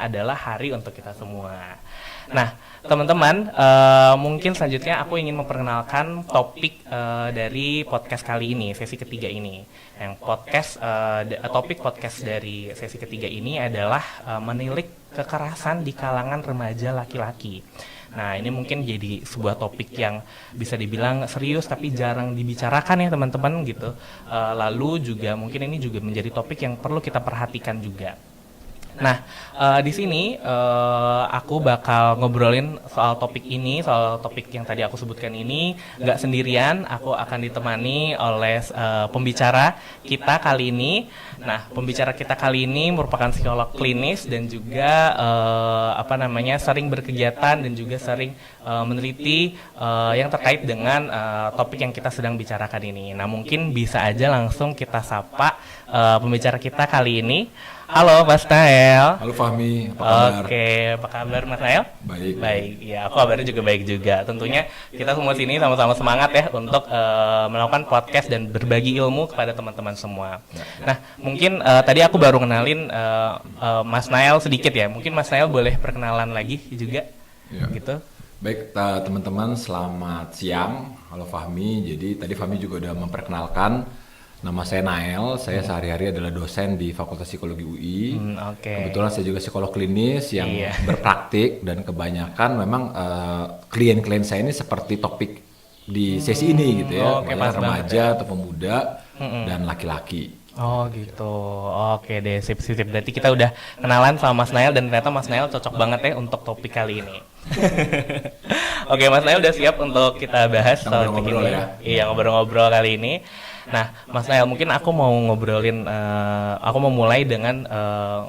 adalah hari untuk kita semua. Nah, teman-teman, mungkin selanjutnya aku ingin memperkenalkan topik dari podcast kali ini, sesi ketiga ini. Yang topik podcast dari sesi ketiga ini adalah menilik kekerasan di kalangan remaja laki-laki. Nah, ini mungkin jadi sebuah topik yang bisa dibilang serius tapi jarang dibicarakan ya teman-teman gitu. Lalu juga mungkin ini juga menjadi topik yang perlu kita perhatikan juga. Nah, di sini aku bakal ngobrolin soal topik ini, soal topik yang tadi aku sebutkan ini, nggak sendirian. Aku akan ditemani oleh pembicara kita kali ini. Nah, pembicara kita kali ini merupakan psikolog klinis dan juga sering berkegiatan dan juga sering meneliti yang terkait dengan topik yang kita sedang bicarakan ini. Nah, mungkin bisa aja langsung kita sapa pembicara kita kali ini. Halo Mas Nael. Halo Fahmi, apa kabar? Oke, apa kabar Mas Nael? Baik. Baik, ya aku kabarnya juga baik juga. Tentunya kita semua sini sama-sama semangat ya untuk melakukan podcast dan berbagi ilmu kepada teman-teman semua. Nah, mungkin tadi aku baru kenalin Mas Nael sedikit ya. Mungkin Mas Nael boleh perkenalan lagi juga, gitu. Baik, teman-teman, selamat siang. Halo Fahmi. Jadi tadi Fahmi juga udah memperkenalkan. Nama saya Nael, saya sehari-hari adalah dosen di Fakultas Psikologi UI. Kebetulan saya juga psikolog klinis yang berpraktik dan kebanyakan memang klien-klien saya ini seperti topik di sesi ini gitu ya, remaja atau pemuda dan laki-laki. Oh gitu, oke deh, sip. Berarti kita udah kenalan sama Mas Nael dan ternyata Mas Nael cocok banget ya untuk topik kali ini. Oke, Mas Nael udah siap untuk kita bahas soal topik ini. Iya, ngobrol-ngobrol kali ini. Nah, Mas Nael, mungkin aku mau mulai dengan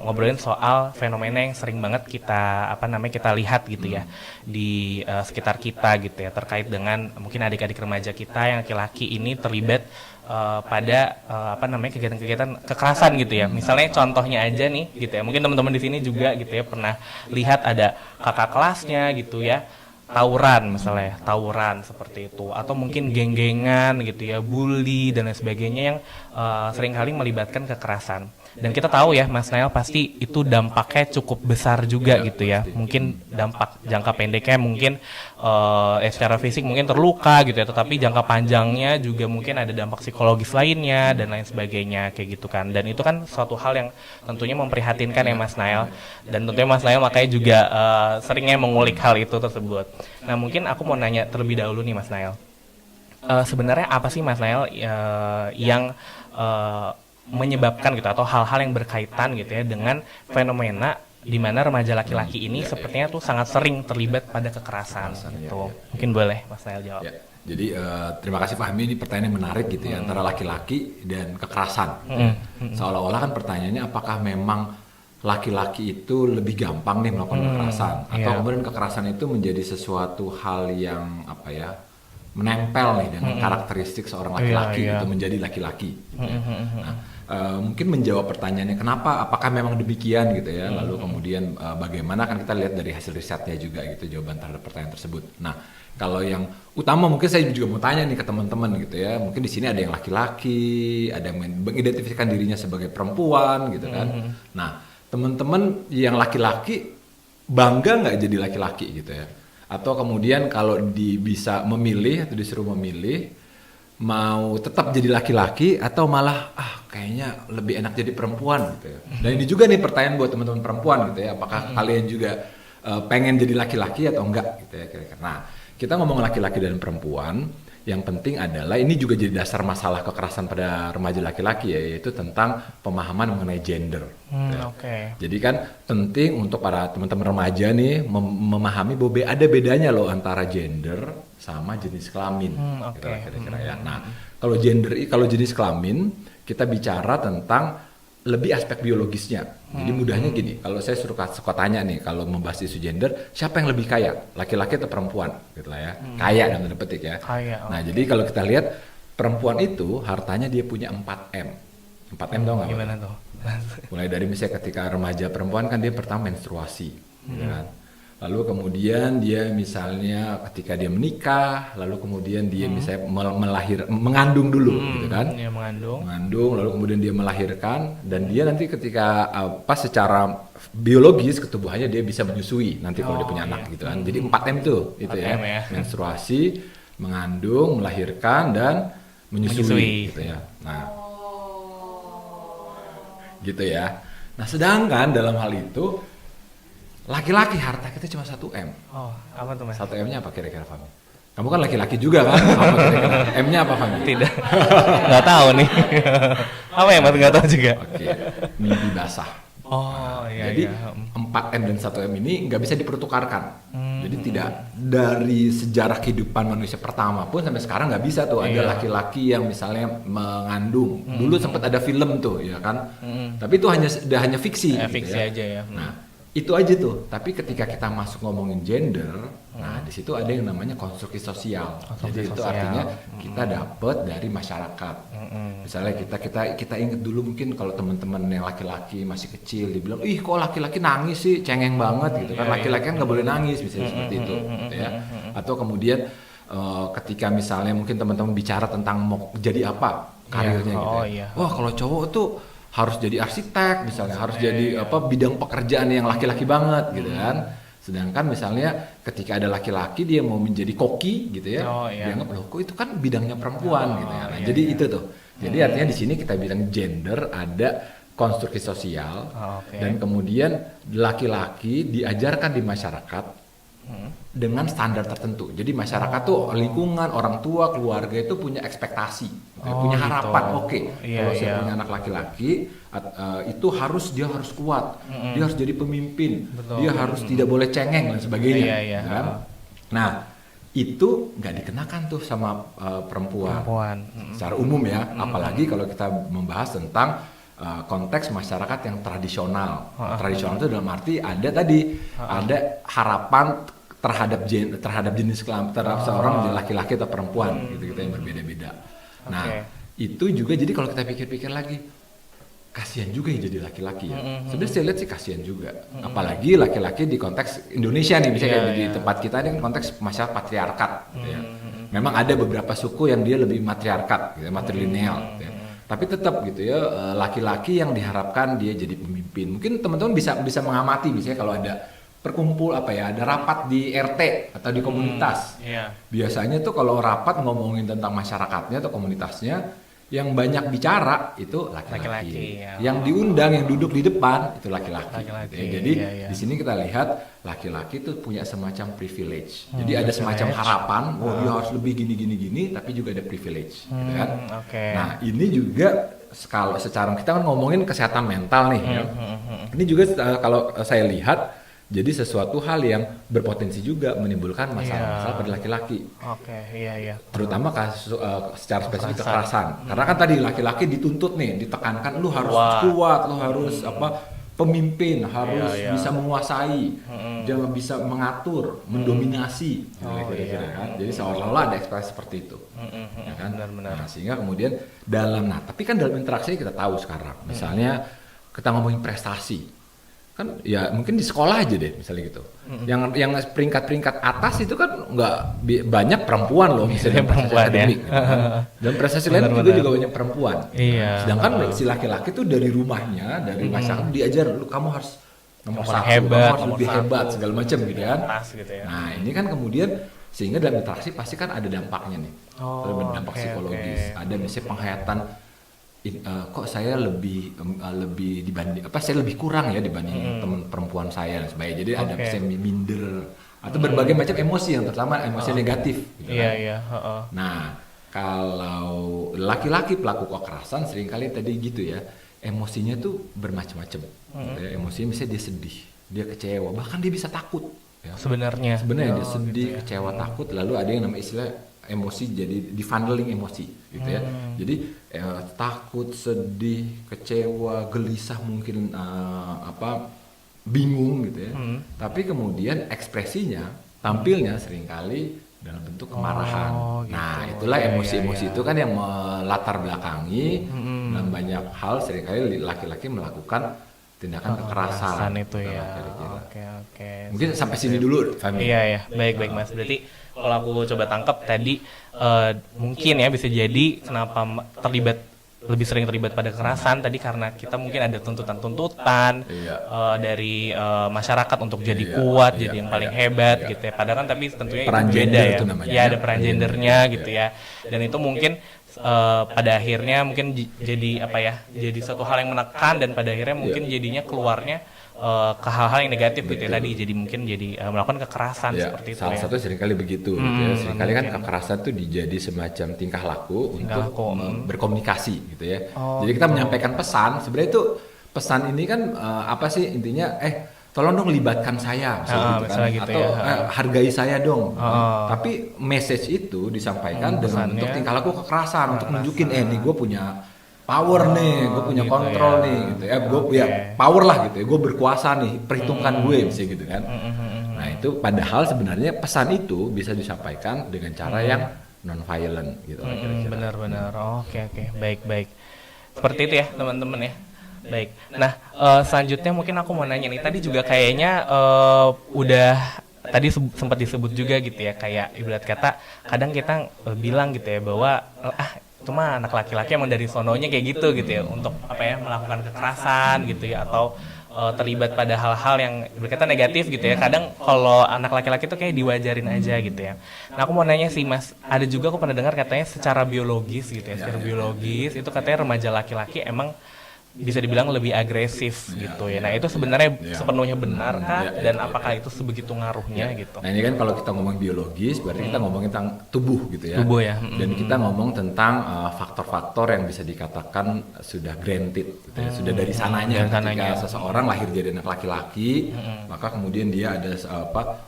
ngobrolin soal fenomena yang sering banget kita lihat gitu ya di sekitar kita gitu ya, terkait dengan mungkin adik-adik remaja kita yang laki-laki ini terlibat pada kegiatan-kegiatan kekerasan gitu ya. Misalnya contohnya aja nih gitu ya. Mungkin teman-teman di sini juga gitu ya pernah lihat ada kakak kelasnya gitu ya, tawuran seperti itu, atau mungkin geng-gengan gitu ya, bully dan lain sebagainya yang seringkali melibatkan kekerasan. Dan kita tahu ya Mas Nael, pasti itu dampaknya cukup besar juga gitu ya. Mungkin dampak jangka pendeknya mungkin secara fisik mungkin terluka gitu ya, tetapi jangka panjangnya juga mungkin ada dampak psikologis lainnya dan lain sebagainya kayak gitu kan. Dan itu kan suatu hal yang tentunya memprihatinkan ya Mas Nael. Dan tentunya Mas Nael makanya juga seringnya mengulik hal itu tersebut. Nah, mungkin aku mau nanya terlebih dahulu nih Mas Nael. Sebenarnya apa sih Mas Nael yang menyebabkan gitu atau hal-hal yang berkaitan gitu ya dengan fenomena di mana remaja laki-laki ini sepertinya tuh sangat sering terlibat pada kekerasan gitu. Mungkin boleh Mas Nael jawab. Jadi terima kasih Fahmi, ini pertanyaan yang menarik gitu ya, antara laki-laki dan kekerasan. Seolah-olah kan pertanyaannya apakah memang laki-laki itu lebih gampang nih melakukan kekerasan atau kemudian kekerasan itu menjadi sesuatu hal yang menempel nih dengan karakteristik seorang laki-laki itu menjadi laki-laki gitu ya. Mungkin menjawab pertanyaannya kenapa, apakah memang demikian gitu ya, lalu kemudian bagaimana kan kita lihat dari hasil risetnya juga gitu jawaban terhadap pertanyaan tersebut. Nah, kalau yang utama mungkin saya juga mau tanya nih ke teman-teman gitu ya, mungkin di sini ada yang laki-laki, ada yang mengidentifikasikan dirinya sebagai perempuan gitu kan. Nah, teman-teman yang laki-laki bangga nggak jadi laki-laki gitu ya, atau kemudian kalau bisa memilih atau disuruh memilih mau tetap jadi laki-laki atau malah kayaknya lebih enak jadi perempuan gitu ya. Dan ini juga nih pertanyaan buat teman-teman perempuan gitu ya, apakah kalian juga pengen jadi laki-laki atau enggak gitu ya kira-kira. Nah, kita ngomong laki-laki dan perempuan, yang penting adalah ini juga jadi dasar masalah kekerasan pada remaja laki-laki ya, yaitu tentang pemahaman mengenai gender. Jadi kan penting untuk para teman-teman remaja nih memahami bahwa ada bedanya loh antara gender sama jenis kelamin. Kira-kira ya. Nah, kalau jenis kelamin kita bicara tentang lebih aspek biologisnya. Jadi mudahnya gini, kalau saya suka tanya nih, kalau membahas isu gender, siapa yang lebih kaya? Laki-laki atau perempuan? Gitu lah ya. Kaya dalam tanda petik ya. Nah, jadi kalau kita lihat perempuan itu hartanya dia punya 4M. 4M tau nggak? Gimana tuh? Mulai dari misalnya ketika remaja perempuan kan dia pertama menstruasi, gitu kan. Lalu kemudian dia misalnya ketika dia menikah, lalu kemudian dia misalnya mengandung dulu, gitu kan? Iya, Mengandung, lalu kemudian dia melahirkan, dan dia nanti ketika secara biologis ketubuhannya dia bisa menyusui nanti kalau dia punya anak, gitu kan? Jadi 4M tuh, itu ya. Menstruasi, mengandung, melahirkan, dan menyusui. Gitu ya. Nah, gitu ya. Nah, sedangkan dalam hal itu laki-laki harta kita cuma 1M. Oh, apa tuh Mas? 1M-nya apa kira-kira, Fahmi? Kamu kan laki-laki juga kan? Apa kira-kira? M-nya apa, Fahmi? Tidak. Nggak tahu nih. Apa ya Mas? Nggak tahu juga. Oke. Mimpi basah. Oh, iya. Jadi 4M dan 1M ini nggak bisa dipertukarkan. Jadi tidak dari sejarah kehidupan manusia pertama pun sampai sekarang nggak bisa tuh ada laki-laki yang misalnya mengandung. Dulu sempat ada film tuh, ya kan? Tapi itu hanya fiksi. Fiksi gitu aja ya. Nah, itu aja tuh. Tapi ketika kita masuk ngomongin gender, nah di situ ada yang namanya konstruksi sosial. Jadi itu artinya kita dapat dari masyarakat. Misalnya kita ingat dulu mungkin kalau teman-teman yang laki-laki masih kecil dibilang, ih kok laki-laki nangis sih, cengeng banget gitu kan. Laki-laki kan nggak boleh nangis, misalnya seperti itu. Gitu ya. Atau kemudian ketika misalnya mungkin teman-teman bicara tentang mau jadi apa karirnya gitu. Wah kalau cowok tuh harus jadi arsitek misalnya, harus jadi bidang pekerjaan yang laki-laki banget gitu kan. Sedangkan misalnya ketika ada laki-laki dia mau menjadi koki gitu ya, dianggap loh kok itu kan bidangnya perempuan gitu ya. Nah, jadi itu tuh. Jadi artinya di sini kita bilang gender ada konstruksi sosial dan kemudian laki-laki diajarkan di masyarakat dengan standar tertentu. Jadi masyarakat tuh lingkungan, orang tua, keluarga itu punya ekspektasi, punya harapan. Kalau saya punya anak laki-laki, itu dia harus kuat, dia harus jadi pemimpin, dia harus tidak boleh cengeng dan sebagainya. Kan? Nah, itu nggak dikenakan tuh sama perempuan. Secara umum ya, apalagi kalau kita membahas tentang konteks masyarakat yang tradisional. Tradisional itu dalam arti ada harapan terhadap jenis kelamin seorang laki-laki atau perempuan gitu yang berbeda-beda. Nah, itu juga jadi kalau kita pikir-pikir lagi kasihan juga yang jadi laki-laki ya. Sebenarnya saya lihat sih kasihan juga. Apalagi laki-laki di konteks Indonesia nih, misalnya di tempat kita ini konteks masyarakat patriarkat gitu ya. Memang ada beberapa suku yang dia lebih matriarkat gitu, matrilineal gitu ya. Tapi tetap gitu ya, laki-laki yang diharapkan dia jadi pemimpin. Mungkin teman-teman bisa mengamati misalnya kalau ada ada rapat di RT atau di komunitas. Biasanya tuh kalau rapat ngomongin tentang masyarakatnya atau komunitasnya, yang banyak bicara itu laki-laki. Yang diundang, yang duduk di depan itu laki-laki. Jadi di sini kita lihat laki-laki itu punya semacam privilege. Jadi ada semacam harapan, dia harus lebih gini, tapi juga ada privilege. Gitu kan? Nah ini juga kalau secara kita kan ngomongin kesehatan mental nih. Ini juga kalau saya lihat jadi sesuatu hal yang berpotensi juga menimbulkan masalah-masalah pada laki-laki. Terutama kasus secara spesifik kekerasan. Karena kan tadi laki-laki dituntut nih, ditekankan lu harus kuat, lu harus pemimpin, harus bisa menguasai, jangan bisa mengatur, mendominasi. Kan? Jadi seolah-olah ada ekspresi seperti itu. Ya kan? Nah, sehingga kemudian tapi kan dalam interaksi kita tahu sekarang, misalnya kita ngomongin prestasi. Kan ya mungkin di sekolah aja deh misalnya gitu. Yang peringkat-peringkat atas itu kan nggak banyak perempuan loh misalnya prestasi akademik. Gitu. Dan prestasi lain juga banyak perempuan. Sedangkan si laki-laki tuh dari rumahnya, dari masyarakat diajar lu kamu harus nomor satu, kamu harus lebih hebat segala macam gitu kan. Nah ini kan kemudian sehingga dalam interaksi pasti kan ada dampaknya nih. Dampak psikologis, ada misalnya penghayatan kok saya lebih dibanding saya lebih kurang ya dibanding teman perempuan saya dan sebagainya. Jadi ada misalnya minder atau berbagai macam emosi yang terutama emosi negatif gitu kan. Nah, kalau laki-laki pelaku kekerasan seringkali tadi gitu ya, emosinya tuh bermacam-macam. Ya, emosinya misalnya dia sedih, dia kecewa, bahkan dia bisa takut ya. Sebenarnya dia sedih, kecewa, takut, lalu ada yang namanya istilah emosi jadi di-funneling emosi gitu ya. Jadi takut, sedih, kecewa, gelisah mungkin bingung gitu ya. Tapi kemudian ekspresinya, tampilnya seringkali dalam bentuk kemarahan. Nah, itulah emosi-emosi itu kan yang melatar belakangi dalam banyak hal seringkali laki-laki melakukan tindakan kekerasan. Kekerasan itu Gitu ya. lah kira-kira. Oke. Mungkin sampai sini dulu, Fahmi. Iya ya, baik Mas. Berarti kalau aku coba tangkap tadi mungkin ya bisa jadi kenapa lebih sering terlibat pada kekerasan tadi karena kita mungkin ada tuntutan-tuntutan dari masyarakat untuk jadi kuat, jadi yang paling hebat gitu ya. Padahal kan tapi tentunya peran itu beda gender ya. itu namanya. Ya ada peran gendernya gitu ya. Dan itu mungkin pada akhirnya mungkin jadi apa ya? Jadi satu hal yang menekan dan pada akhirnya mungkin jadinya keluarnya ke hal-hal yang negatif gitu ya tadi, jadi mungkin jadi melakukan kekerasan seperti itu salah ya. satu seringkali begitu gitu ya. Seringkali kan kekerasan tuh dijadi semacam tingkah laku untuk berkomunikasi gitu ya. Jadi kita menyampaikan pesan, sebenarnya itu pesan ini kan apa sih intinya tolong dong libatkan saya misalnya gitu kan, atau hargai saya dong. Tapi message itu disampaikan dengan bentuk tingkah laku kekerasan untuk nunjukin nih gue punya power nih, gue punya kontrol nih, gitu ya, gue ya power lah gitu ya, gue berkuasa nih, perhitungkan gue bisa gitu kan. Nah itu padahal sebenarnya pesan itu bisa disampaikan dengan cara yang non violent gitu. Benar-benar, oke, baik. Seperti itu ya teman-teman ya. Baik. Nah selanjutnya mungkin aku mau nanya nih, tadi juga kayaknya udah tadi sempat disebut juga gitu ya, kayak ibarat kata kadang kita bilang gitu ya bahwa cuma anak laki-laki emang dari sononya kayak gitu ya untuk apa ya melakukan kekerasan gitu ya atau terlibat pada hal-hal yang berkaitan negatif gitu ya. Kadang kalau anak laki-laki tuh kayak diwajarin aja gitu ya. Nah aku mau nanya sih Mas, ada juga aku pernah dengar katanya secara biologis gitu ya, secara biologis itu katanya remaja laki-laki emang bisa dibilang lebih agresif gitu ya. Nah itu sebenarnya sepenuhnya benar kah? Dan apakah itu sebegitu ngaruhnya gitu? Nah ini kan kalau kita ngomong biologis berarti kita ngomongin tentang tubuh gitu ya. Tubuh ya. Dan kita ngomong tentang faktor-faktor yang bisa dikatakan sudah granted gitu ya. Sudah dari sananya. Ketika seseorang lahir jadi anak laki-laki, maka kemudian dia ada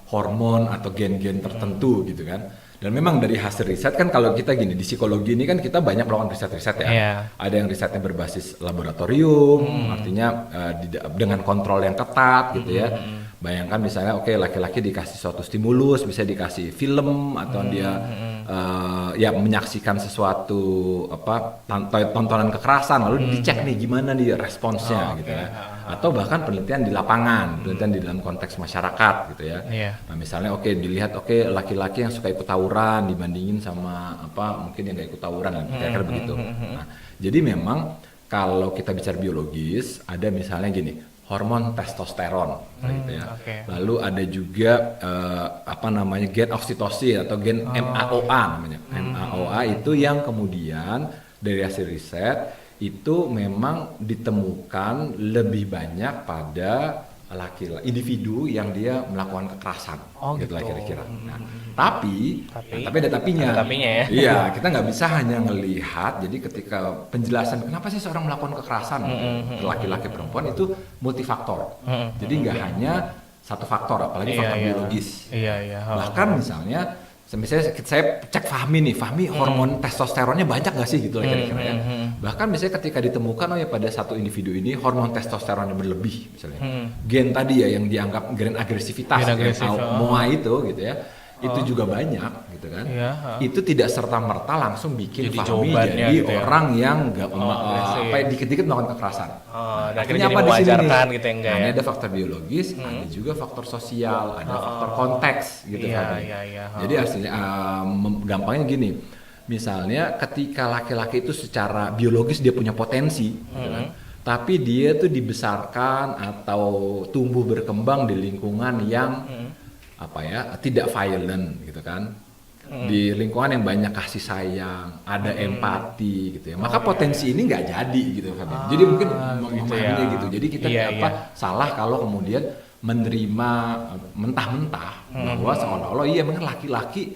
hormon atau gen-gen tertentu gitu kan. Dan memang dari hasil riset kan kalau kita gini di psikologi ini kan kita banyak melakukan riset-riset ya. Ada yang risetnya berbasis laboratorium, artinya dengan kontrol yang ketat gitu ya. Bayangkan misalnya laki-laki dikasih suatu stimulus, bisa dikasih film atau dia ya menyaksikan sesuatu tontonan kekerasan lalu dicek nih gimana nih responsnya gitu ya. Atau bahkan penelitian di lapangan, penelitian di dalam konteks masyarakat gitu ya. Nah misalnya dilihat laki-laki yang suka ikut tawuran dibandingin sama mungkin yang gak ikut tawuran kira-kira begitu. Nah, jadi memang kalau kita bicara biologis ada misalnya gini, hormon testosteron gitu ya. Lalu ada juga gen oksitosin atau gen MAOA namanya. MAOA itu yang kemudian dari hasil riset itu memang ditemukan lebih banyak pada laki-laki individu yang dia melakukan kekerasan gitu lah kira-kira. Nah, tapi ada tapinya. Ada tapinya ya. Iya, kita nggak bisa hanya ngelihat. Jadi ketika penjelasan kenapa sih seorang melakukan kekerasan laki-laki perempuan itu multifaktor. Jadi nggak hanya satu faktor, apalagi faktor biologis. Bahkan misalnya saya cek Fahmi hormon testosteronnya banyak nggak sih gitu lah kira-kira ya. Bahkan misalnya ketika ditemukan pada satu individu ini hormon testosteronnya berlebih misalnya, gen tadi ya yang dianggap gen agresivitas, MOA itu gitu ya, itu juga banyak gitu kan. Itu tidak serta-merta langsung bikin Fahmi jadi gitu orang yang nggak dikit-dikit melakukan kekerasan. Akhirnya apa di sini nih? Gitu ya, Ini ada faktor biologis, ada juga faktor sosial, ada faktor konteks gitu kan. Jadi hasilnya gampangnya gini. Misalnya ketika laki-laki itu secara biologis dia punya potensi gitu kan. Tapi dia tuh dibesarkan atau tumbuh berkembang di lingkungan yang tidak violent gitu kan, di lingkungan yang banyak kasih sayang, ada empati gitu ya, maka potensi ini nggak jadi gitu kan. Jadi mungkin memahaminya gitu. Jadi kita salah kalau kemudian menerima mentah-mentah bahwa seolah-olah memang laki-laki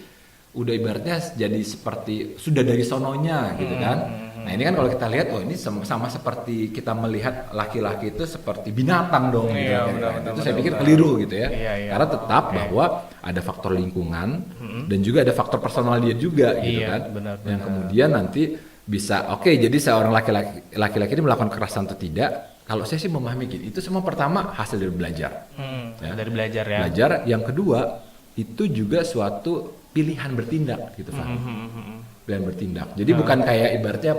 udah ibaratnya jadi seperti sudah dari sononya gitu kan. Nah ini kan kalau kita lihat ini sama seperti kita melihat laki-laki itu seperti binatang dong gitu. Itu saya pikir keliru gitu ya. Karena tetap bahwa ada faktor lingkungan dan juga ada faktor personal dia juga gitu kan. Yang kemudian nanti bisa jadi seorang laki-laki ini melakukan kekerasan atau tidak. Kalau saya sih memahami gini, itu semua pertama hasil dari belajar. Dari belajar ya. Belajar, yang kedua itu juga suatu pilihan bertindak gitu Pak. Pilihan bertindak. Jadi bukan kayak ibaratnya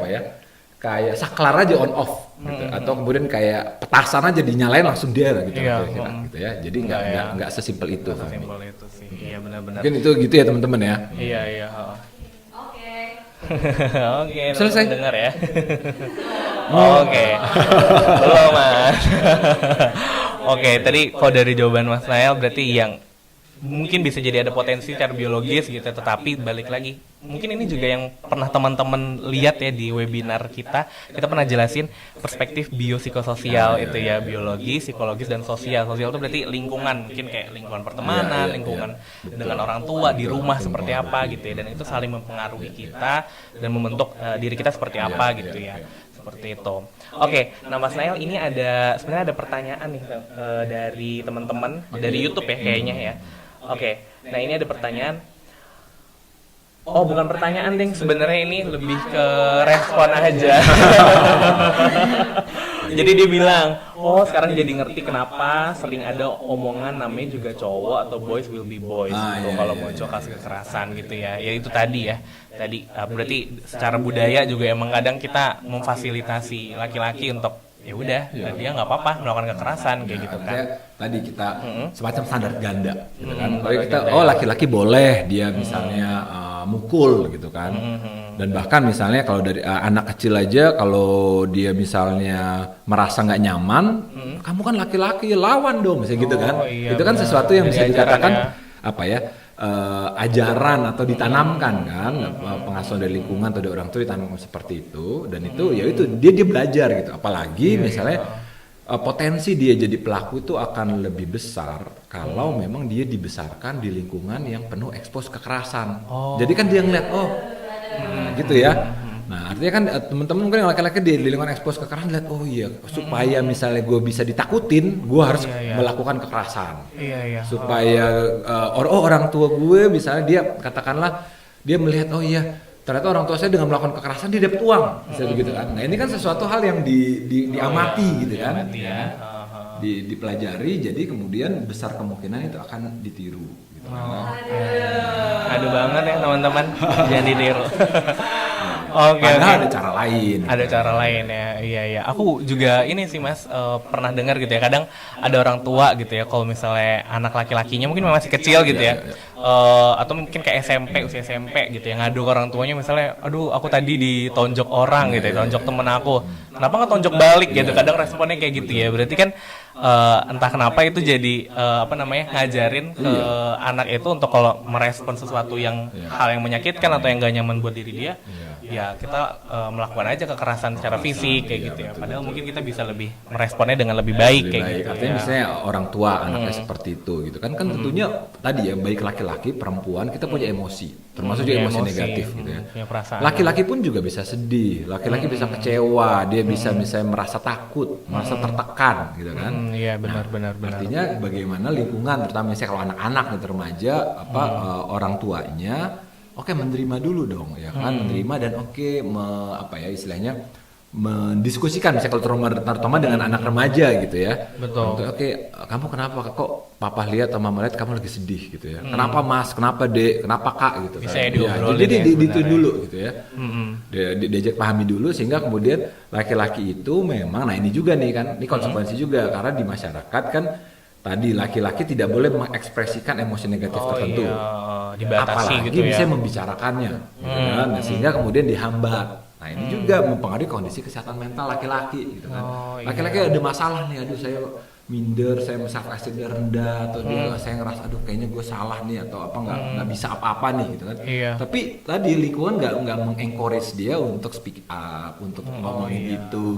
kayak saklar aja on off gitu, atau kemudian kayak petasan aja dinyalain langsung dia gitu, kira-kira, gitu ya. Jadi nggak sesimpel itu. Sesimpel itu sih. Iya benar-benar. Mungkin itu gitu ya teman-teman ya. Iya. Oke, Selesai. Dengar ya. Oke. Belum Mas. Oke, tadi kalau dari jawaban Mas Nael berarti yang mungkin bisa jadi ada potensi secara biologis gitu, tetapi balik lagi mungkin ini juga yang pernah teman-teman lihat ya di webinar kita pernah jelasin perspektif biopsikososial itu ya, biologi, psikologis dan sosial. Sosial itu berarti lingkungan, mungkin kayak lingkungan pertemanan, lingkungan dengan orang tua di rumah seperti apa gitu ya, dan itu saling mempengaruhi kita dan membentuk diri kita seperti apa gitu ya. Seperti itu. Oke, nah Mas Nael ini sebenarnya ada pertanyaan nih dari teman-teman dari YouTube ya kayaknya ya. Oke, nah ini ada pertanyaan. Oh, bukan pertanyaan ding, sebenarnya ini lebih ke respon aja. Jadi dia bilang, oh sekarang jadi ngerti kenapa sering ada omongan namanya juga cowok atau boys will be boys gitu, kalau muncul kasus kekerasan gitu ya. Ya itu tadi ya. Tadi berarti secara budaya juga emang kadang kita memfasilitasi laki-laki untuk ya udah dia nggak apa-apa melakukan kekerasan kayak gitu kan. Tadi kita semacam standar ganda gitu kan. Kalau kita laki-laki boleh dia misalnya mukul gitu kan. Dan bahkan misalnya kalau dari anak kecil aja kalau dia misalnya merasa nggak nyaman, kamu kan laki-laki lawan dong misalnya gitu kan. Iya, itu kan benar. sesuatu yang bisa dikatakan Ya. ajaran atau ditanamkan kan, pengasuhan dari lingkungan atau dari orang tua ditanamkan seperti itu, dan itu ya itu dia belajar gitu. Apalagi misalnya potensi dia jadi pelaku itu akan lebih besar kalau memang dia dibesarkan di lingkungan yang penuh ekspos kekerasan. Jadi kan dia ngeliat gitu ya. Nah artinya kan teman-teman mungkin yang laki-laki di lingkungan ekspos kekerasan lihat supaya misalnya gue bisa ditakutin, gue harus melakukan kekerasan. Supaya orang tua gue misalnya dia katakanlah dia melihat ternyata orang tua saya dengan melakukan kekerasan dia dapat uang, bisa begitu kan. Nah ini kan sesuatu hal yang diamati gitu kan, dipelajari, jadi kemudian besar kemungkinan itu akan ditiru. Gitu. Aduh banget ya teman-teman, jangan ditiru. Padahal ada cara lain. Ada cara lain ya, iya. Aku juga ini sih Mas pernah dengar gitu ya. Kadang ada orang tua gitu ya, kalau misalnya anak laki-lakinya mungkin masih kecil gitu ya, atau mungkin kayak usia SMP gitu ya, ngadu ke orang tuanya misalnya, aduh aku tadi ditonjok orang gitu ya, tonjok temen aku. Kenapa nggak tonjok balik gitu? Kadang responnya kayak gitu ya. Berarti kan entah kenapa itu jadi ngajarin ke anak itu untuk kalau merespon sesuatu yang hal yang menyakitkan atau yang gak nyaman buat diri dia, ya kita melakukan aja kekerasan secara fisik kayak gitu ya. Padahal mungkin kita bisa lebih meresponnya dengan lebih baik kayak gitu. Artinya misalnya orang tua anaknya seperti itu gitu kan tentunya tadi ya, baik laki-laki perempuan kita punya emosi, termasuk juga emosi negatif gitu ya. Laki-laki pun juga bisa sedih, laki-laki bisa kecewa, dia bisa misalnya merasa takut, merasa tertekan gitu kan. Iya benar. Artinya bagaimana lingkungan, terutama misalnya kalau anak-anak nih remaja, orang tuanya menerima dulu dong ya kan, menerima dan istilahnya mendiskusikan misalnya kalau terutama dengan anak remaja gitu ya. Betul. Kamu kenapa kok papa lihat atau mama lihat kamu lagi sedih gitu ya. Kenapa mas, kenapa dek, kenapa kak gitu bisa kan. Jadi itu dulu gitu ya. Diajak pahami dulu sehingga kemudian laki-laki itu memang, nah ini juga nih kan, ini konsekuensi juga karena di masyarakat kan tadi laki-laki tidak boleh mengekspresikan emosi negatif tertentu. Dibatasi apalagi gitu ya. bisa membicarakannya gitu kan. Nah, sehingga kemudian dihambat. Nah ini juga mempengaruhi kondisi kesehatan mental laki-laki gitu kan. Laki-laki ada masalah nih, aduh saya minder, saya self esteemnya rendah, atau saya ngerasa aduh kayaknya gue salah nih, atau nggak bisa apa-apa nih gitu kan. Tapi tadi lingkungan nggak mengencourage dia untuk speak up, untuk ngomong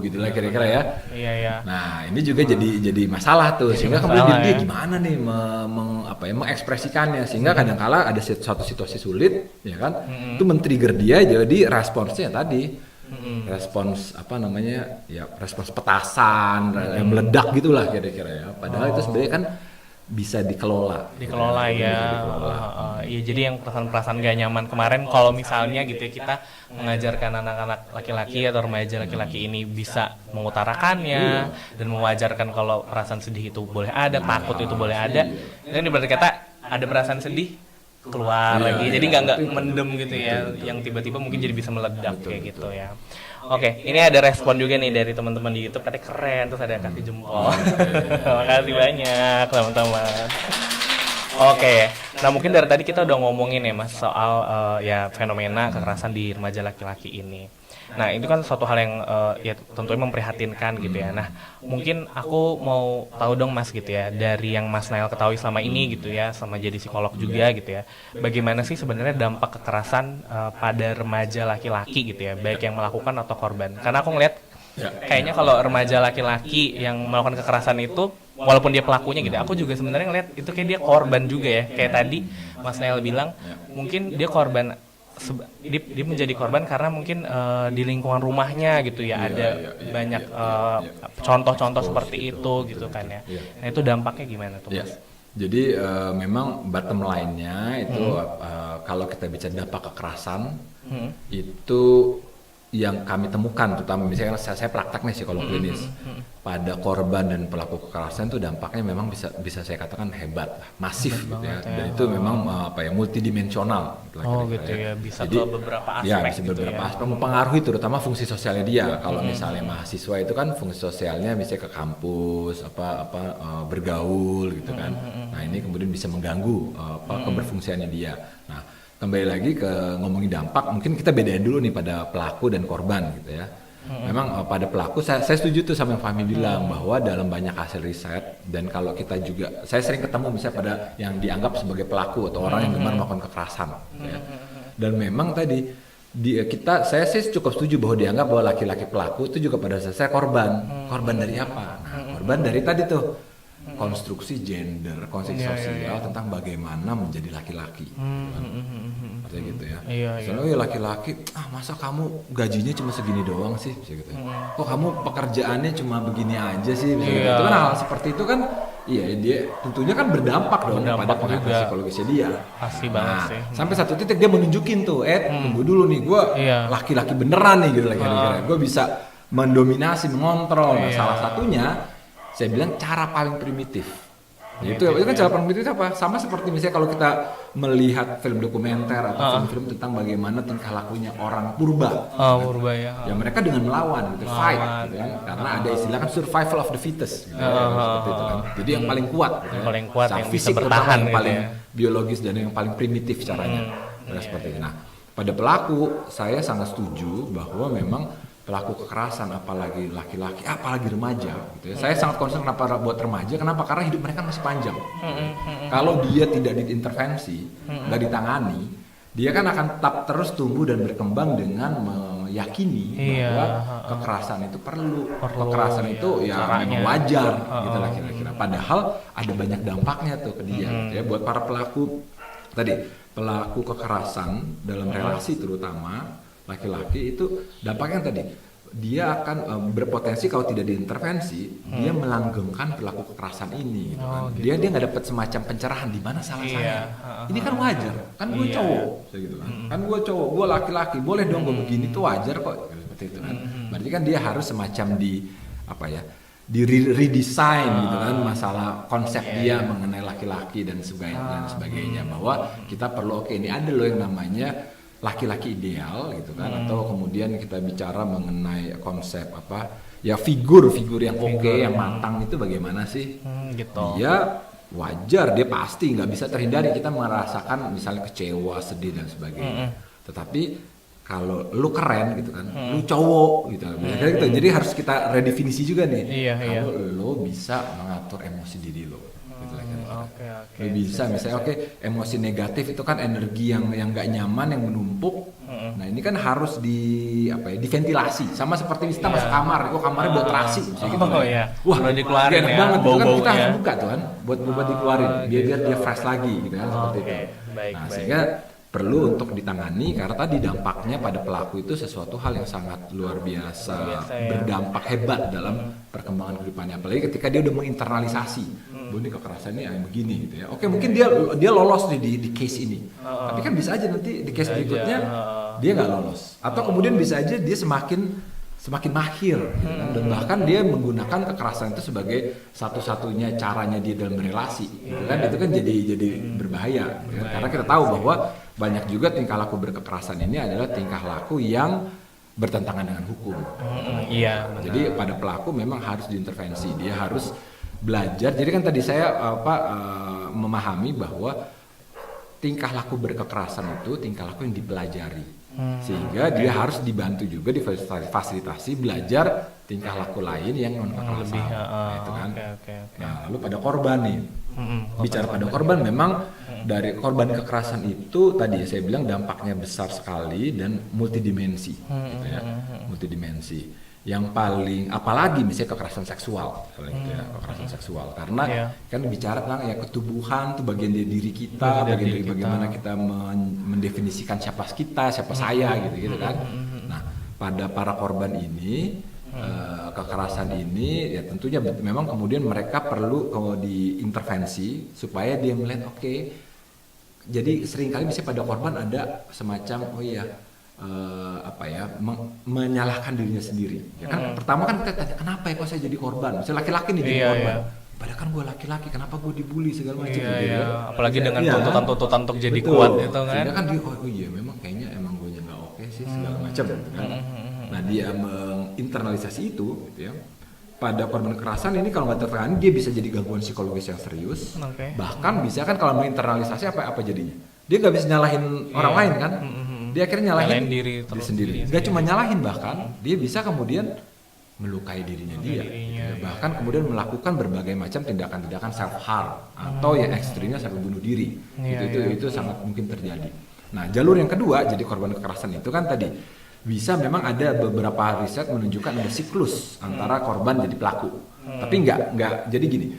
gitu lah kira-kira ya. Nah ini juga jadi masalah tuh, sehingga kemudian dia gimana nih mengekspresikannya, sehingga kadang-kala ada suatu situasi sulit ya kan, itu men-trigger dia jadi responsnya tadi. Respons respons petasan, meledak gitulah kira-kira ya. Padahal itu sebenarnya kan bisa dikelola ya. Iya, jadi yang perasaan-perasaan gak nyaman kemarin kalau misalnya gitu ya, kita mengajarkan anak-anak laki-laki atau remaja laki-laki ini bisa mengutarakannya dan mewajarkan kalau perasaan sedih itu boleh ada, takut itu boleh ada. Ini berarti kata ada perasaan sedih keluar lagi, jadi nggak mendem gitu ya, yang tiba-tiba mungkin jadi bisa meledak betul. Gitu ya. Oke, ini ada respon juga nih dari teman-teman di YouTube, katanya keren, terus ada yang kasih jempol. Makasih banyak teman-teman. Oke, nah mungkin dari tadi kita udah ngomongin ya Mas soal ya fenomena kekerasan di remaja laki-laki ini. Nah itu kan suatu hal yang ya tentunya memprihatinkan gitu ya. Nah mungkin aku mau tahu dong Mas gitu ya, dari yang Mas Nael ketahui selama ini gitu ya, sama jadi psikolog juga gitu ya, bagaimana sih sebenarnya dampak kekerasan pada remaja laki-laki gitu ya, baik yang melakukan atau korban? Karena aku ngeliat kayaknya kalau remaja laki-laki yang melakukan kekerasan itu, walaupun dia pelakunya gitu, aku juga sebenarnya ngeliat itu kayak dia korban juga ya. Kayak tadi Mas Nael bilang, mungkin dia korban, dia menjadi korban karena mungkin di lingkungan rumahnya gitu ya, ada banyak contoh-contoh seperti itu gitu kan ya. Nah itu dampaknya gimana tuh Mas? Jadi memang bottom line-nya itu kalau kita bicara dampak kekerasan itu yang kami temukan, terutama misalnya saya praktek nih psikolog klinis, pada korban dan pelaku kekerasan itu dampaknya memang bisa saya katakan hebat, masif gitu ya. Dan itu memang multidimensional. Gitu ya, bisa jadi, ke beberapa aspek. Ya, bisa beberapa aspek mempengaruhi terutama fungsi sosialnya dia. Kalau misalnya mahasiswa itu kan fungsi sosialnya misalnya ke kampus, bergaul gitu kan. Nah ini kemudian bisa mengganggu keberfungsiannya dia. Nah kembali lagi ke ngomongin dampak, mungkin kita bedain dulu nih pada pelaku dan korban gitu ya. Memang pada pelaku saya setuju tuh sama yang Fahmi bilang bahwa dalam banyak hasil riset, dan kalau kita juga, saya sering ketemu misalnya pada yang dianggap sebagai pelaku atau orang yang gemar melakukan kekerasan ya. Dan memang tadi saya sih cukup setuju bahwa dianggap bahwa laki-laki pelaku itu juga pada dasarnya korban dari apa? Nah korban dari tadi tuh konstruksi gender, konstruksi sosial tentang bagaimana menjadi laki-laki, artinya gitu ya. Soalnya laki-laki, masa kamu gajinya cuma segini doang sih, gitu. Kok kamu pekerjaannya cuma begini aja sih, gitu. Itu kan hal seperti itu kan, dia tentunya kan berdampak dong pada pengaruh psikologisnya dia. Pasti banget sih. Sampai satu titik dia menunjukin tuh, tunggu dulu nih, gue laki-laki beneran nih, gitu laki-laki. Gue bisa mendominasi, mengontrol. Salah satunya saya bilang cara paling primitif. Itu kan cara paling primitif apa? Sama seperti misalnya kalau kita melihat film dokumenter atau film-film tentang bagaimana tingkah lakunya orang purba. Purba ya. Ya mereka dengan melawan gitu, fight gitu kan. Karena ada istilah kan survival of the fittest gitu, seperti itu kan. Jadi yang paling kuat gitu ya. Paling kuat yang fisik bisa bertahan yang gitu paling ya. biologis dan yang paling primitif caranya. Seperti itu. Nah, pada pelaku saya sangat setuju bahwa memang pelaku kekerasan, apalagi laki-laki, apalagi remaja gitu ya. Saya sangat concern kenapa buat remaja, kenapa? Karena hidup mereka masih panjang. Kalau dia tidak diintervensi, nggak ditangani, dia kan akan tetap terus tumbuh dan berkembang dengan meyakini bahwa kekerasan itu perlu. Kekerasan itu memang wajar gitu lah kira-kira. Padahal ada banyak dampaknya tuh ke dia gitu ya. Buat para pelaku kekerasan dalam relasi terutama laki-laki itu dampaknya tadi dia akan berpotensi kalau tidak diintervensi dia melanggengkan perilaku kekerasan ini gitu kan. Dia nggak dapat semacam pencerahan di mana salah saya. Ini kan wajar, kan gue cowok gitu kan. Kan gue cowok, gue laki-laki, boleh dong gue begini tuh wajar kok seperti itu kan. Berarti kan dia harus semacam di redesign gitu kan masalah konsep dia mengenai laki-laki dan sebagainya bahwa kita perlu ini ada loh yang namanya laki-laki ideal gitu kan, atau kemudian kita bicara mengenai konsep figur yang yang matang itu bagaimana sih? Gitu. Dia wajar, dia pasti nggak bisa terhindari kita merasakan misalnya kecewa, sedih dan sebagainya. Tetapi kalau lu keren gitu kan, lu cowok gitu, gitu. Jadi harus kita redefinisi juga nih. Kalau lu bisa mengatur emosi diri lo. Lu bisa misalnya emosi negatif itu kan energi yang nggak nyaman yang menumpuk. Nah ini kan harus diventilasi, sama seperti kita masuk kamar, kamarnya buat terasi gitu. Wah, dikeluarin enak banget itu kan kita harus buka tuh kan buat dikeluarin biar dia fresh lagi gitu kan seperti itu. Nah sehingga perlu untuk ditangani karena tadi dampaknya pada pelaku itu sesuatu hal yang sangat luar biasa berdampak hebat dalam perkembangan kehidupannya, apalagi ketika dia udah menginternalisasi ini kekerasan ini begini gitu ya. Mungkin dia lolos di case ini, tapi kan bisa aja nanti di case berikutnya dia nggak lolos, atau kemudian bisa aja dia semakin mahir gitu kan? Dan bahkan dia menggunakan kekerasan itu sebagai satu-satunya caranya dia dalam berelasi gitu kan. Itu kan jadi berbahaya gitu kan? Karena kita tahu bahwa banyak juga tingkah laku berkekerasan ini adalah tingkah laku yang bertentangan dengan hukum. Iya, benar. Jadi pada pelaku memang harus diintervensi, dia harus belajar. Jadi kan tadi saya memahami bahwa tingkah laku berkekerasan itu tingkah laku yang dipelajari, sehingga dia harus dibantu juga difasilitasi belajar tingkah laku lain yang non kekerasan. Itu kan. Nah, lalu pada korban nih, bicara pada korban memang dari korban kekerasan itu tadi saya bilang dampaknya besar sekali dan multidimensi, gitu ya, multidimensi. Yang paling apalagi misalnya kekerasan seksual, kekerasan seksual, karena kan bicara tentang ya ketubuhan tuh bagian dari diri kita, bagian dari bagaimana kita mendefinisikan siapa kita, siapa saya gitu kan. Nah, pada para korban ini kekerasan ini ya tentunya memang kemudian mereka perlu diintervensi supaya dia melihat jadi seringkali bisa pada korban ada semacam menyalahkan dirinya sendiri. Ya kan pertama kan kita tanya kenapa ya kok saya jadi korban? Misalnya laki-laki nih jadi korban. Padahal kan gue laki-laki, kenapa gue dibully segala macam gitu. Apalagi dengan tuntutan-tuntutan untuk jadi kuat itu kan. Sehingga kan dia memang kayaknya emang gue nggak oke sih segala macam gitu kan. Nah, dia menginternalisasi itu gitu ya. Pada korban kekerasan ini kalau nggak tertangani dia bisa jadi gangguan psikologis yang serius. Bahkan bisa kan kalau menginternalisasi apa jadinya? Dia nggak bisa nyalahin orang lain kan? Dia akhirnya nyalahin diri sendiri. Gak cuma nyalahin, bahkan dia bisa kemudian melukai dirinya dia. Bahkan kemudian melakukan berbagai macam tindakan-tindakan self harm atau yang ekstrimnya sampai bunuh diri. Itu sangat mungkin terjadi. Nah, jalur yang kedua jadi korban kekerasan itu kan tadi bisa memang ada beberapa riset menunjukkan ada siklus antara korban jadi pelaku. Tapi enggak jadi gini.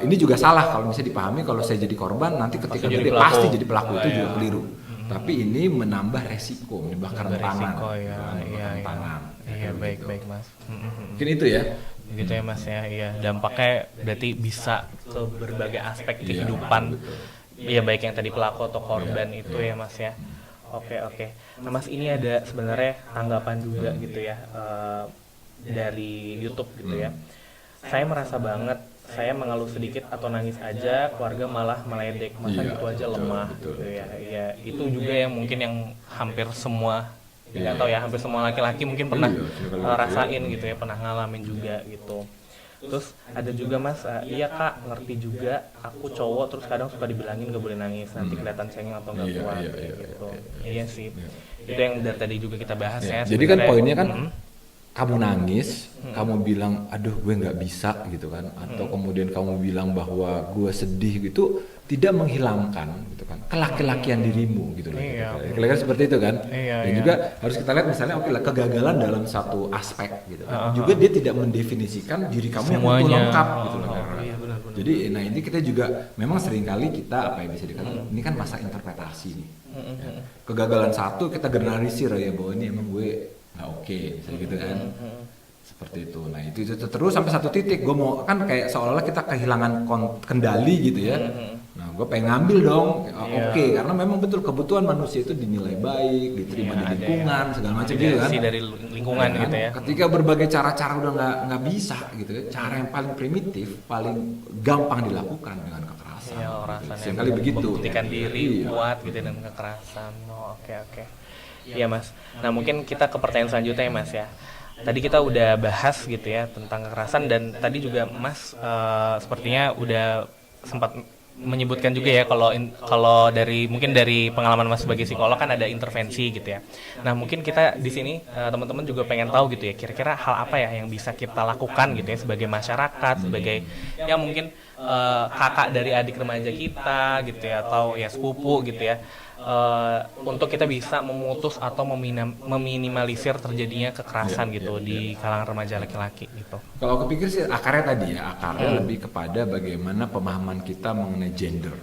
Ini juga salah kalau misalnya dipahami kalau saya jadi korban nanti ketika dia pasti jadi pelaku, itu juga keliru. Tapi ini menambah resiko, menyebabkan tangan. Baik Mas. Mungkin itu ya. Gitu ya Mas ya. Iya, dampaknya berarti bisa ke berbagai aspek kehidupan. Iya, baik yang tadi pelaku atau korban itu ya Mas ya. Oke. Nah Mas, ini ada sebenarnya tanggapan juga gitu ya dari YouTube gitu ya. Saya merasa banget saya mengeluh sedikit atau nangis aja, keluarga malah meledek, masa gitu aja lemah gitu ya. Ya, itu juga yang mungkin yang hampir semua, nggak tahu ya, hampir semua laki-laki mungkin pernah rasain gitu ya, pernah ngalamin juga gitu. Terus ada juga Mas, iya Kak, ngerti juga, aku cowok terus kadang suka dibilangin gak boleh nangis, nanti kelihatan cengeng atau gak kuat gitu. Iya sih, itu yang dari tadi juga kita bahas ya. Jadi kan poinnya kan kamu nangis, kamu bilang aduh gue nggak bisa gitu kan, atau kemudian kamu bilang bahwa gue sedih gitu, tidak menghilangkan gitu kan kelaki-lakian dirimu gitu loh. Kira-kira seperti itu kan. Dan juga harus kita lihat misalnya kegagalan dalam satu aspek gitu kan. Juga dia tidak mendefinisikan diri kamu yang utuh lengkap gitu loh. Jadi nah ini kita juga memang seringkali kita bisa dikatakan ini kan masa interpretasi nih. Kegagalan satu kita generalisir ya bahwa ini emang gue nggak oke, misalnya gitu kan. Seperti itu. Nah itu terus sampai satu titik gue mau kan kayak seolah-olah kita kehilangan kendali gitu ya. Nah gue pengen ngambil dong karena memang betul kebutuhan manusia itu dinilai baik, diterima di lingkungan segala macam gitu kan. Dari lingkungan gitu ya. Ketika berbagai cara-cara udah nggak bisa gitu ya, cara yang paling primitif, paling gampang dilakukan dengan kekerasan. Sekali begitu. Membuktikan diri kuat gitu dengan kekerasan. Oke. Iya Mas. Nah mungkin kita ke pertanyaan selanjutnya ya Mas ya. Tadi kita udah bahas gitu ya tentang kekerasan dan tadi juga Mas sepertinya udah sempat menyebutkan juga ya kalau dari mungkin dari pengalaman Mas sebagai psikolog kan ada intervensi gitu ya. Nah mungkin kita di sini teman-teman juga pengen tahu gitu ya kira-kira hal apa ya yang bisa kita lakukan gitu ya sebagai masyarakat, sebagai ya mungkin kakak dari adik remaja kita gitu ya atau ya sepupu gitu ya. Untuk kita bisa memutus atau meminimalisir terjadinya kekerasan di kalangan remaja laki-laki gitu. Kalau aku pikir sih akarnya tadi ya, lebih kepada bagaimana pemahaman kita mengenai gender.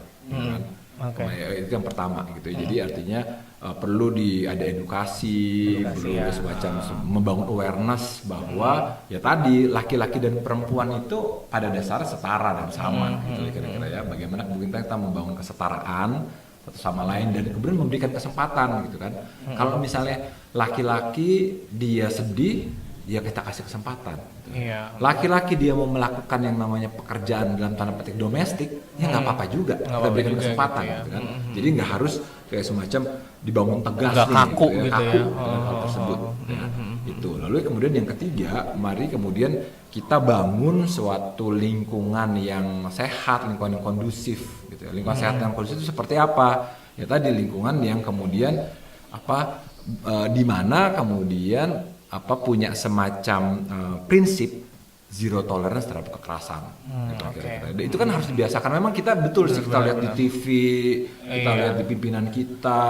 Itu yang pertama gitu. Jadi artinya perlu ada edukasi, perlu semacam membangun awareness bahwa ya tadi laki-laki dan perempuan itu pada dasarnya setara dan sama gitu kira-kira ya. Bagaimana kemudian kita membangun kesetaraan satu sama lain dan kemudian memberikan kesempatan gitu kan. Kalau misalnya laki-laki dia sedih, ya kita kasih kesempatan. Gitu. Iya. Laki-laki dia mau melakukan yang namanya pekerjaan dalam tanda petik domestik, ya nggak apa-apa juga. Kita berikan kesempatan, gitu kan. Jadi nggak harus kayak semacam dibangun tegas Nggak nih, kaku gitu ya, gitu kaku ya. dengan hal tersebut. Ya, itu. Lalu kemudian yang ketiga, mari kemudian kita bangun suatu lingkungan yang sehat, lingkungan yang kondusif, gitu ya. Lingkungan sehat yang kondusif itu seperti apa? Ya tadi lingkungan yang kemudian di mana kemudian punya semacam prinsip zero tolerance terhadap kekerasan. Gitu, kira-kira. Itu kan harus dibiasakan. Memang kita betul sih kita lihat di TV, kita lihat di pimpinan kita,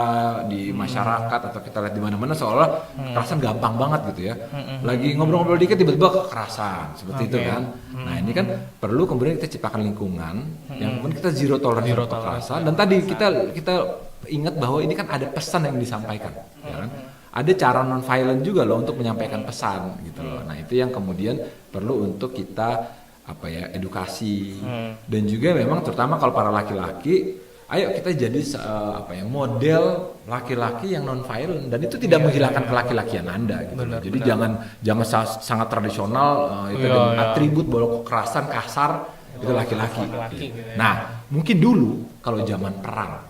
di masyarakat atau kita lihat di mana-mana seolah kekerasan gampang banget gitu ya. Lagi ngobrol-ngobrol dikit tiba-tiba kekerasan seperti itu kan. Nah ini kan perlu kemudian kita ciptakan lingkungan yang kemudian kita zero tolerance terhadap kekerasan. Dan tadi kita ingat bahwa ini kan ada pesan yang disampaikan, ya kan? Ada cara non-violent juga loh untuk menyampaikan pesan gitu loh. Nah itu yang kemudian perlu untuk kita edukasi dan juga memang terutama kalau para laki-laki, ayo kita jadi model laki-laki yang non-violent dan itu tidak menghilangkan kelaki-lakian Anda gitu. Benar, Jadi jangan sangat tradisional dengan atribut bahwa kekerasan kasar itu laki-laki. Gitu ya. Nah mungkin dulu kalau zaman perang.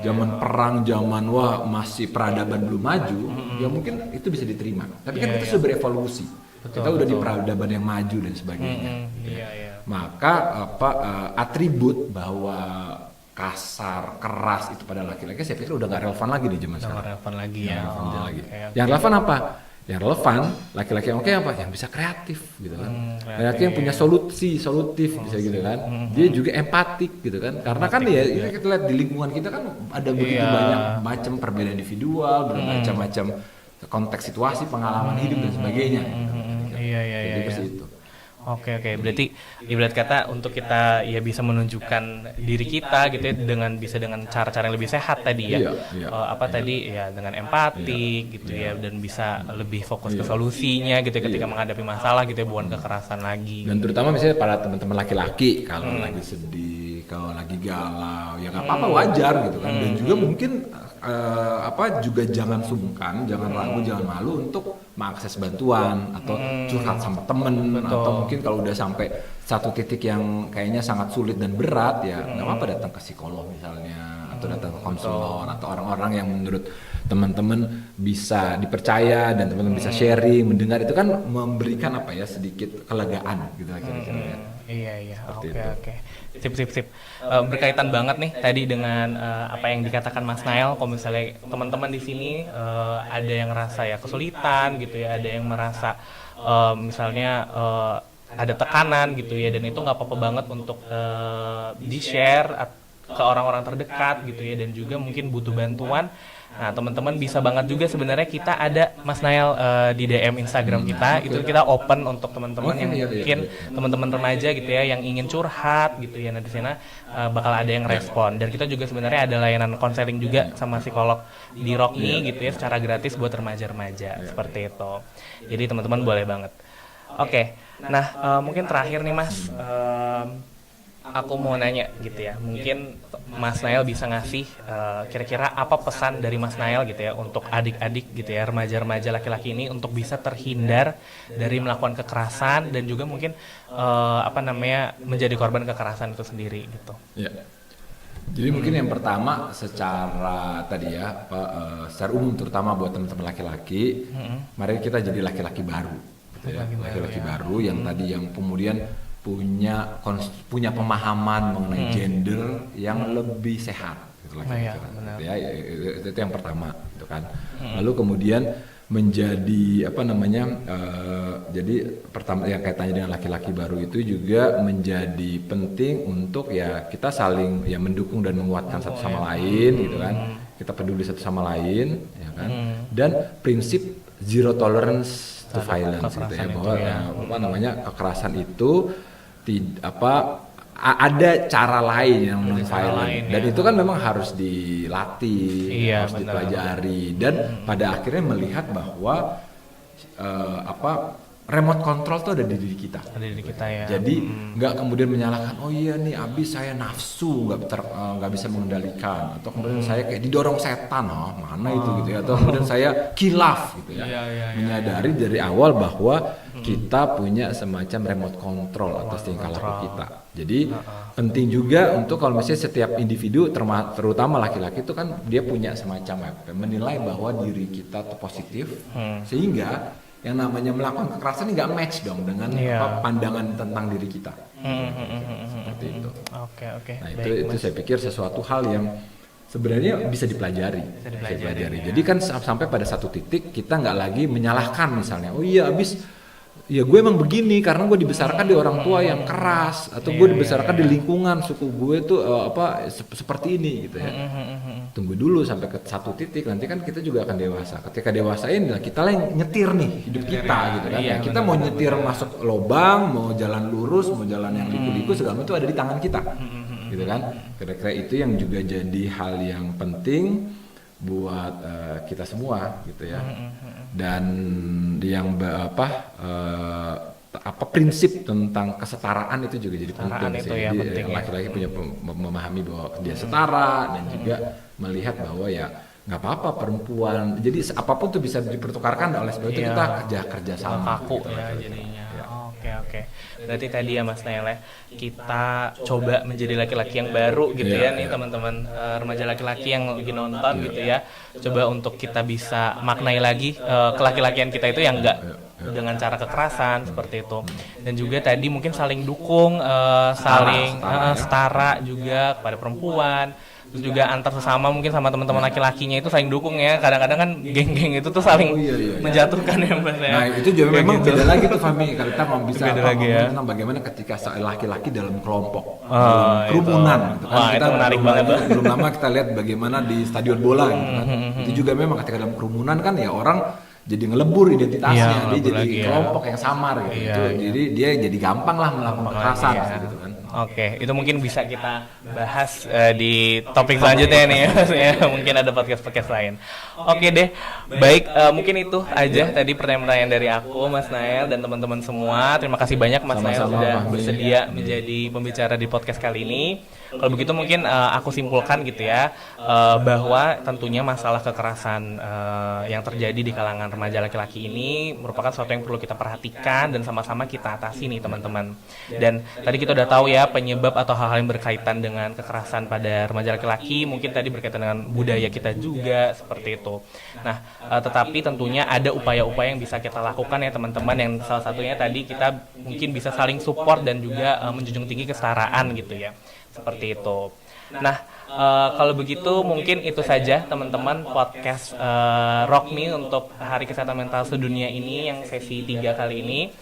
Zaman perang, zaman masih peradaban belum maju, ya mungkin itu bisa diterima. Tapi kan kita sudah berevolusi, kita udah di peradaban yang maju dan sebagainya. Maka atribut bahwa kasar, keras itu pada laki-laki, saya pikir udah nggak relevan lagi di zaman sekarang. Nggak relevan lagi ya. Yang relevan apa? Yang relevan laki-laki yang yang bisa kreatif gitu kan. Laki-laki yang punya solutif bisa gitu kan. Dia juga empatik gitu kan. Karena kan ya kita lihat di lingkungan kita kan ada begitu banyak macam perbedaan individual, bermacam-macam konteks situasi, pengalaman hidup dan sebagainya. Jadi seperti itu. Oke, berarti ibarat kata untuk kita ya bisa menunjukkan diri kita gitu ya dengan cara-cara yang lebih sehat tadi ya. Tadi ya dengan empati gitu ya dan bisa lebih fokus ke solusinya gitu ya ketika menghadapi masalah gitu ya, bukan kekerasan lagi. Dan terutama misalnya para teman-teman laki-laki kalau lagi sedih, kalau lagi galau, ya nggak apa-apa, wajar gitu kan. Dan juga mungkin juga jangan sungkan, jangan ragu, jangan malu untuk mengakses bantuan atau curhat sama temen. Atau mungkin kalau udah sampai satu titik yang kayaknya sangat sulit dan berat ya nggak apa-apa datang ke psikolog misalnya atau datang ke konselor atau orang-orang yang menurut teman-teman bisa dipercaya dan teman-teman bisa sharing, mendengar, itu kan memberikan sedikit kelegaan gitu kira-kira. Iya. Oke. Sip. Berkaitan banget nih tadi dengan apa yang dikatakan Mas Nael. Kalau misalnya teman-teman di sini ada yang merasa ya kesulitan gitu ya, ada yang merasa misalnya ada tekanan gitu ya, dan itu nggak apa-apa banget untuk di-share ke orang-orang terdekat gitu ya, dan juga mungkin butuh bantuan. Nah, teman-teman bisa banget juga sebenarnya kita ada Mas Nael di DM Instagram kita, itu kita open untuk teman-teman yang mungkin teman-teman remaja gitu ya yang ingin curhat gitu ya. Nah, di sana bakal ada yang respon, dan kita juga sebenarnya ada layanan konseling juga sama psikolog di Rockme gitu ya secara gratis buat remaja-remaja seperti itu. Jadi teman-teman boleh banget. Oke. Nah, mungkin terakhir nih Mas, aku mau nanya gitu ya, mungkin Mas Nael bisa ngasih kira-kira apa pesan dari Mas Nael gitu ya untuk adik-adik gitu ya, remaja-remaja laki-laki ini untuk bisa terhindar dari melakukan kekerasan dan juga mungkin menjadi korban kekerasan itu sendiri gitu. Ya. Jadi mungkin yang pertama secara umum terutama buat teman-teman laki-laki, mari kita jadi laki-laki baru gitu ya. Laki-laki baru yang tadi yang kemudian punya pemahaman mengenai gender yang lebih sehat gitu itu yang pertama gitu kan. Lalu kemudian menjadi jadi pertama yang kaitannya dengan laki-laki baru itu juga menjadi penting untuk ya kita saling ya mendukung dan menguatkan satu sama lain gitu kan. Kita peduli satu sama lain ya kan. Dan prinsip zero tolerance to violence gitu ya, bahwa kekerasan itu ada cara lain yang non-violent dan itu kan memang harus dilatih, harus dipelajari dan pada akhirnya melihat bahwa remote control tuh ada di diri kita. Ada di kita ya. Jadi nggak kemudian menyalahkan, oh iya nih abis saya nafsu nggak bisa mengendalikan, atau kemudian saya kayak didorong setan, mana itu gitu ya, atau kemudian saya kilaf gitu ya. Menyadari dari awal bahwa kita punya semacam remote control atas tingkah laku kita. Jadi penting juga untuk kalau misalnya setiap individu terutama laki-laki itu kan dia punya semacam menilai bahwa diri kita tuh positif, sehingga yang namanya melakukan kekerasan ini nggak match dong dengan pandangan tentang diri kita. Seperti itu. Oke. Nah itu saya pikir sesuatu hal yang sebenarnya bisa dipelajari. Jadi kan sampai pada satu titik kita nggak lagi menyalahkan misalnya, oh iya abis ya gue emang begini karena gue dibesarkan di orang tua yang keras, atau gue dibesarkan di lingkungan suku gue tuh seperti ini gitu ya. Tunggu dulu sampai ke satu titik, nanti kan kita juga akan dewasa. Ketika dewasain kita lah yang nyetir nih hidup kita gitu kan. Kita mau nyetir masuk lubang, mau jalan lurus, mau jalan yang liku-liku segala itu ada di tangan kita. Gitu kan. Kira-kira itu yang juga jadi hal yang penting buat kita semua gitu ya. Dan yang prinsip tentang kesetaraan itu juga jadi penting sih. Jadi laki-laki punya memahami bahwa dia setara, dan juga melihat bahwa ya nggak apa-apa perempuan. Jadi apapun tuh bisa dipertukarkan, oleh sebab itu kita kerja sama. Kaku gitu, ya jadinya. Oke. Berarti tadi ya Mas Nael, kita coba menjadi laki-laki yang baru gitu ya nih teman-teman remaja laki-laki yang lagi nonton gitu ya. Coba untuk kita bisa maknai lagi kelaki-lakian kita itu yang enggak dengan cara kekerasan seperti itu. Dan juga tadi mungkin saling dukung, saling setara juga kepada perempuan. Terus juga antar sesama mungkin sama teman-teman laki-lakinya itu saling dukung ya. Kadang-kadang kan geng-geng itu tuh saling menjatuhkan ya Mas ya. Nah itu juga memang beda lagi tuh Fahmi. Kalau kita mau bisa ngomong tentang bagaimana ketika laki-laki dalam kelompok, dalam kerumunan gitu kan. Kita itu menarik banget. Belum lama kita lihat bagaimana di stadion bola gitu kan. Itu juga memang ketika dalam kerumunan kan ya orang jadi ngelebur identitasnya, dia jadi kelompok yang samar gitu. Jadi dia jadi gampang lah melakukan kekerasan gitu kan. Oke, itu mungkin bisa kita bahas di topik selanjutnya nih ya. Mungkin ada podcast lain. Oke deh, baik, mungkin itu aja tadi pertanyaan-pertanyaan dari aku, Mas Nael, dan teman-teman semua. Terima kasih banyak Mas Nael sudah bersedia menjadi pembicara di podcast kali ini. Kalau begitu mungkin aku simpulkan gitu ya, bahwa tentunya masalah kekerasan yang terjadi di kalangan remaja laki-laki ini merupakan sesuatu yang perlu kita perhatikan dan sama-sama kita atasi nih teman-teman. Dan tadi kita udah tahu ya penyebab atau hal-hal yang berkaitan dengan kekerasan pada remaja laki-laki, mungkin tadi berkaitan dengan budaya kita juga seperti itu. Nah, tetapi tentunya ada upaya-upaya yang bisa kita lakukan ya teman-teman, yang salah satunya tadi kita mungkin bisa saling support dan juga menjunjung tinggi kesetaraan gitu ya. Seperti itu. Nah, kalau begitu mungkin itu saja teman-teman podcast Rock Me untuk Hari Kesehatan Mental Sedunia ini yang sesi 3 kali ini.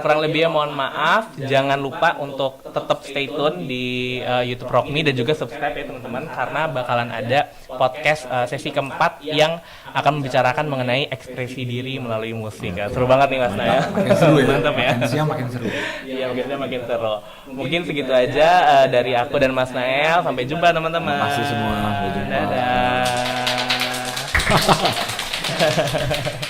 Kurang lebihnya mohon maaf. Jangan lupa untuk tetap stay tune di YouTube Rock Me dan juga subscribe ya teman-teman, karena bakalan ada podcast sesi keempat yang akan membicarakan mengenai ekspresi diri melalui musik. Seru banget nih Mas Naya. Makin seru ya. Mantap ya. Makin siang makin seru. Iya, makin seru. Mungkin segitu aja dari aku dan Mas Nael. Sampai jumpa teman-teman. Terima kasih semua. Sampai jumpa. Dadah.